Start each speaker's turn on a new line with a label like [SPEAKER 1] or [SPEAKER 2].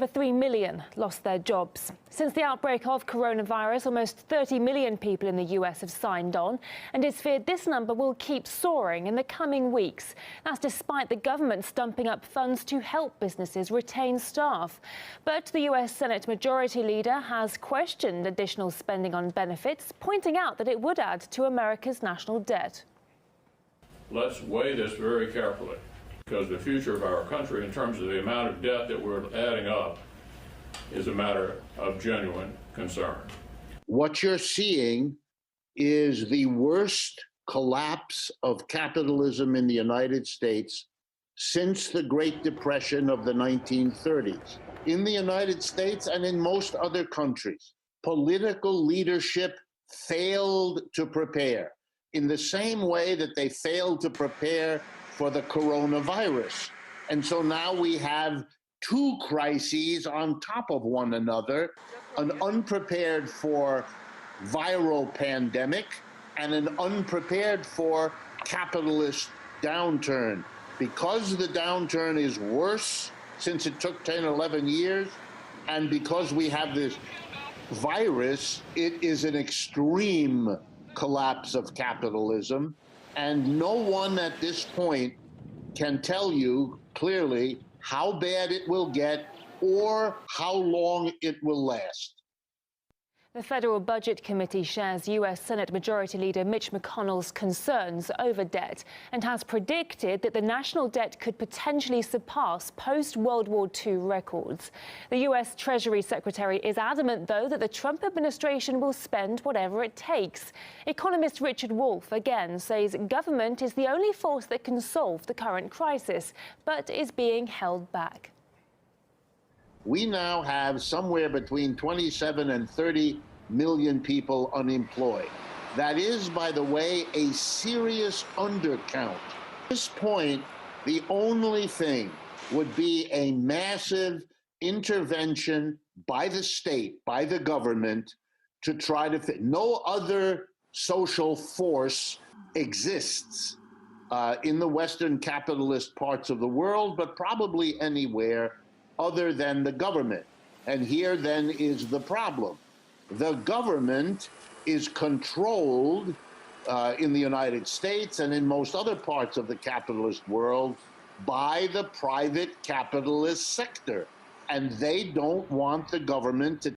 [SPEAKER 1] Over 3 million lost their jobs. Since the outbreak of coronavirus, almost 30 million people in the US have signed on, and it's feared this number will keep soaring in the coming weeks. That's despite the government stumping up funds to help businesses retain staff. But the US Senate Majority Leader has questioned additional spending on benefits, pointing out that it would add to America's national debt.
[SPEAKER 2] Let's weigh this very carefully, because the future of our country, in terms of the amount of debt that we're adding up, is a matter of genuine concern.
[SPEAKER 3] What you're seeing is the worst collapse of capitalism in the United States since the Great Depression of the 1930s. In the United States and in most other countries, political leadership failed to prepare in the same way that they failed to prepare for the coronavirus. And so now we have two crises on top of one another, an unprepared for viral pandemic and an unprepared for capitalist downturn. Because the downturn is worse since it took 10, 11 years, and because we have this virus, it is an extreme collapse of capitalism. And no one at this point can tell you clearly how bad it will get or how long it will last.
[SPEAKER 1] The Federal Budget Committee shares US Senate Majority Leader Mitch McConnell's concerns over debt and has predicted that the national debt could potentially surpass post-World War II records. The US Treasury Secretary is adamant, though, that the Trump administration will spend whatever it takes. Economist Richard Wolff again says government is the only force that can solve the current crisis, but is being held back.
[SPEAKER 3] We now have somewhere between 27 and 30 million people unemployed. That is, by the way, a serious undercount. At this point, the only thing would be a massive intervention by the state, by the government, to try to fit. No other social force exists in the Western capitalist parts of the world, but probably anywhere other than the government. And here then is the problem. The government is controlled in the United States and in most other parts of the capitalist world by the private capitalist sector. And they don't want the government to